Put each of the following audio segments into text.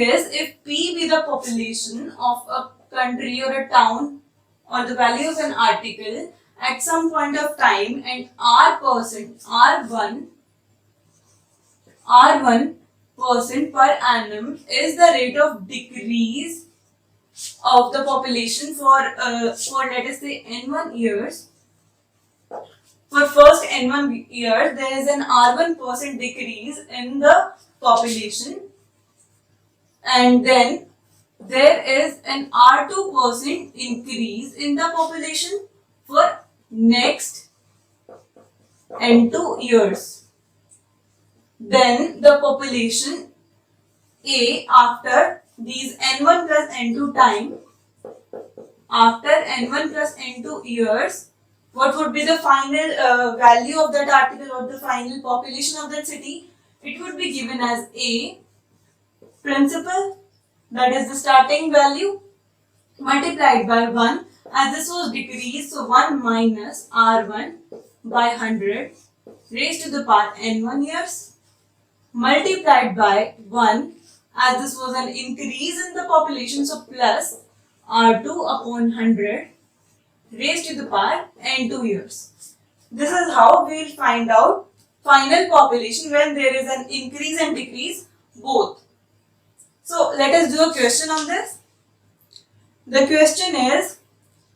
is, if P be the population of a country or a town or the value of an article at some point of time, and R1% per annum is the rate of decrease of the population for let us say n1 years. For first n1 year, there is an R1% decrease in the population, and then there is an R2% increase in the population for next n2 years. Then the population A after these n1 plus n2 time, after n1 plus n2 years, what would be the final value of that article or the final population of that city? It would be given as A principal, that is the starting value, multiplied by 1, as this was decreased, so 1 minus R1 by 100 raised to the power n1 years, multiplied by 1, as this was an increase in the population, so plus R2 upon 100 raised to the power n2 years. This is how we will find out final population when there is an increase and decrease both. So let us do a question on this. The question is,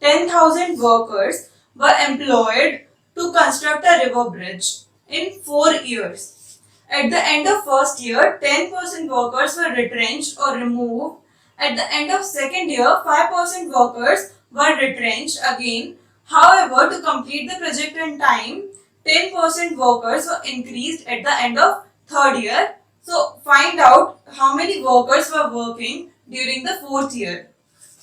10,000 workers were employed to construct a river bridge in 4 years. At the end of first year, 10% workers were retrenched or removed. At the end of second year, 5% workers were retrenched again. However, to complete the project in time, 10% workers were increased at the end of third year. So, find out how many workers were working during the fourth year.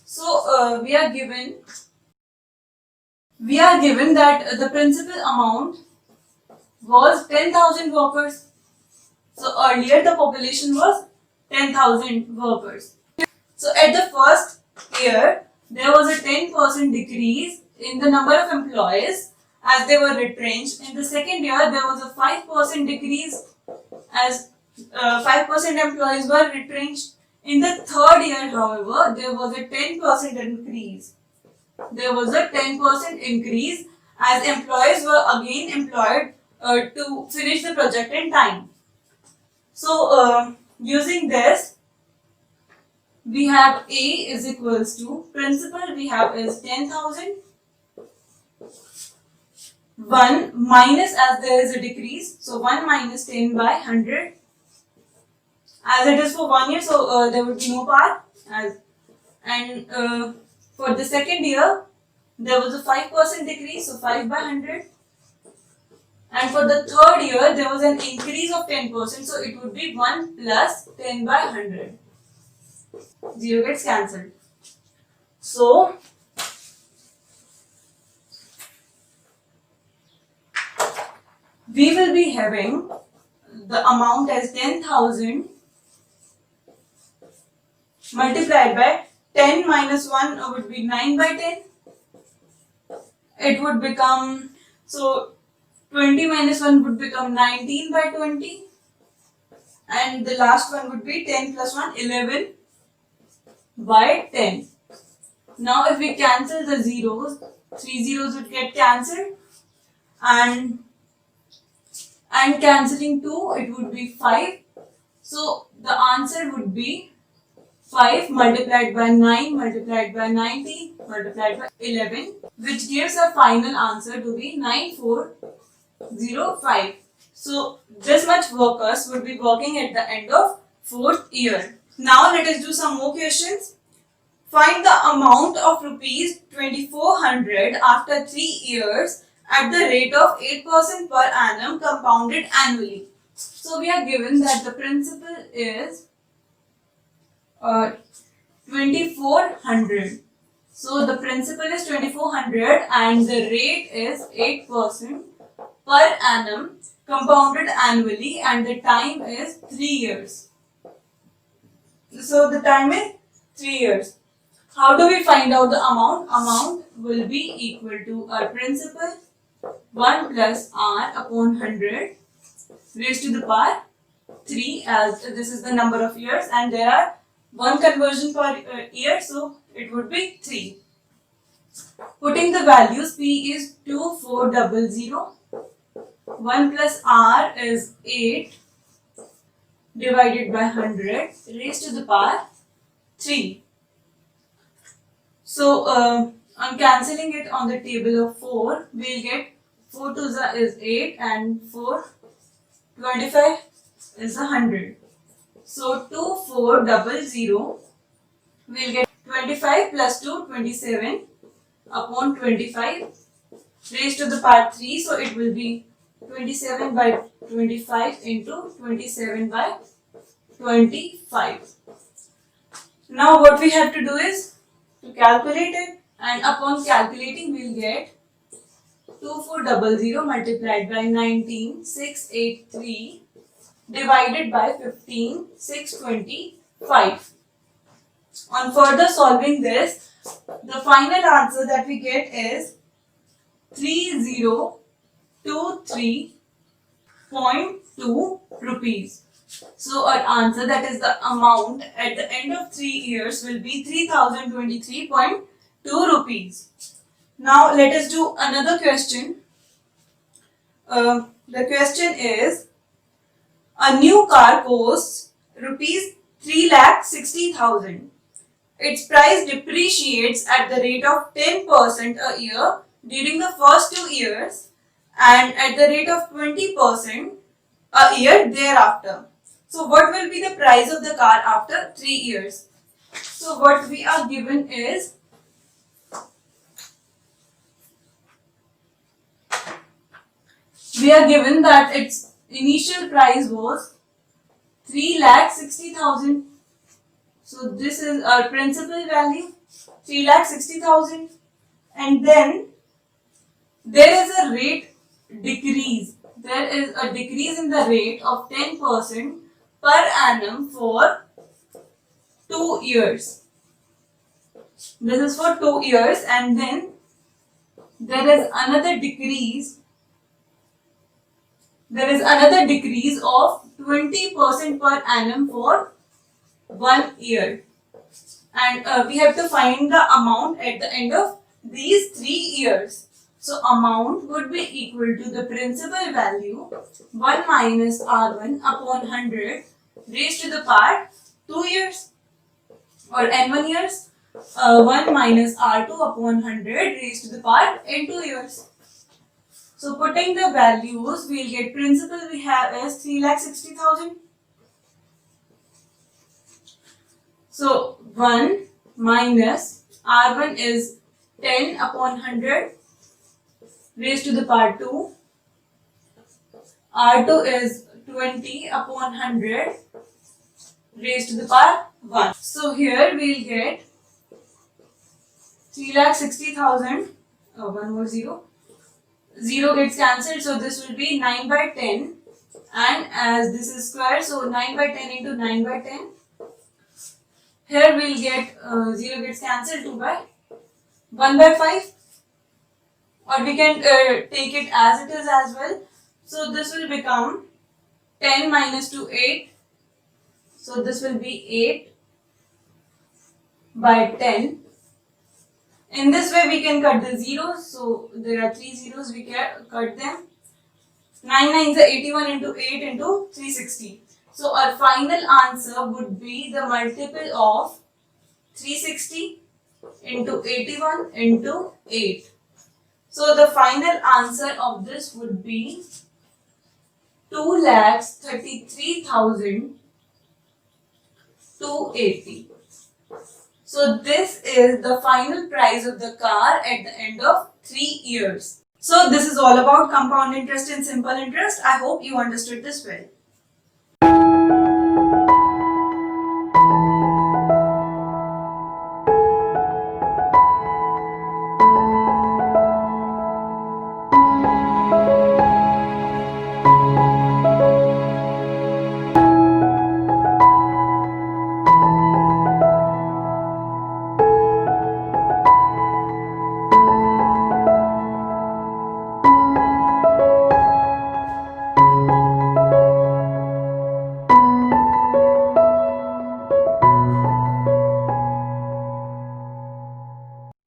So, we are given that the principal amount was 10,000 workers. So, earlier the population was 10,000 workers. So, at the first year, there was a 10% decrease in the number of employees as they were retrenched. In the second year, there was a 5% decrease as 5% employees were retrenched. In the third year, however, there was a 10% increase. There was a 10% increase as employees were again employed to finish the project in time. So, using this, we have A is equals to principal we have is 10,000. 1 minus, as there is a decrease, so 1 minus 10 by 100. As it is for 1 year, so there would be no part. And for the second year, there was a 5% decrease, so 5 by 100. And for the third year, there was an increase of 10%, so it would be 1 plus 10 by 100. 0 gets cancelled. So, we will be having the amount as 10,000 multiplied by 10 minus 1 would be 9 by 10. It would become, so 20 minus 1 would become 19 by 20. And the last one would be 10 plus 1, 11 by 10. Now if we cancel the zeros, 3 zeros would get cancelled, and cancelling 2, it would be 5. So the answer would be 5 multiplied by 9 multiplied by 19 multiplied by 11, which gives a final answer to be 9405. So this much workers would be working at the end of fourth year. Now let us do some more questions. Find the amount of rupees 2400 after 3 years at the rate of 8% per annum compounded annually. So we are given that the principal is 2400. So the principal is 2400 and the rate is 8% per annum compounded annually, and the time is 3 years. So the time is 3 years. How do we find out the amount? Amount will be equal to our principal 1 plus r upon 100 raised to the power 3, as this is the number of years and there are one conversion per year, so it would be 3. Putting the values, P is 2400, 1 plus R is 8 divided by 100 raised to the power 3. So on cancelling it on the table of 4, we'll get 4 to the is 8 and 4 25 is 100. So 2400 we'll get 25 plus 2 27 upon 25 raised to the power 3. So it will be 27 by 25 into 27 by 25. Now what we have to do is to calculate it, and upon calculating we'll get 2400 multiplied by 19683 divided by 15625. On further solving this, the final answer that we get is 3023.2 rupees. So our answer, that is the amount at the end of 3 years, will be 3023.2 rupees. Now let us do another question. The question is, a new car costs rupees 3,60,000. Its price depreciates at the rate of 10% a year during the first 2 years and at the rate of 20% a year thereafter. So what will be the price of the car after 3 years? So what we are given is, we are given that its initial price was 3,60,000. So this is our principal value, 3,60,000, and then there is a rate decrease. There is a decrease in the rate of 10% per annum for 2 years. This is for 2 years, and then there is another decrease. There is another decrease of 20% per annum for 1 year, and we have to find the amount at the end of these 3 years. So amount would be equal to the principal value 1 minus R1 upon 100 raised to the power 2 years, or n1 years, 1 minus R2 upon 100 raised to the power n2 years. So putting the values, we'll get principal we have as 3,60,000. So 1 minus R1 is 10 upon 100 raised to the power 2. R2 is 20 upon 100 raised to the power 1. So here we'll get 3,60,000. One more 0. 0 gets cancelled, so this will be 9 by 10, and as this is square, so 9 by 10 into 9 by 10. Here we'll get 0 gets cancelled, 2 by 1 by 5, or we can take it as it is as well. So this will become 10 minus 2, 8. So this will be 8 by 10. In this way we can cut the zeros. So there are 3 zeros, we can cut them. 9 9s are 81 into 8 into 360. So our final answer would be the multiple of 360 into 81 into 8. So the final answer of this would be 2,33,280. So this is the final price of the car at the end of 3 years. So this is all about compound interest and simple interest. I hope you understood this well.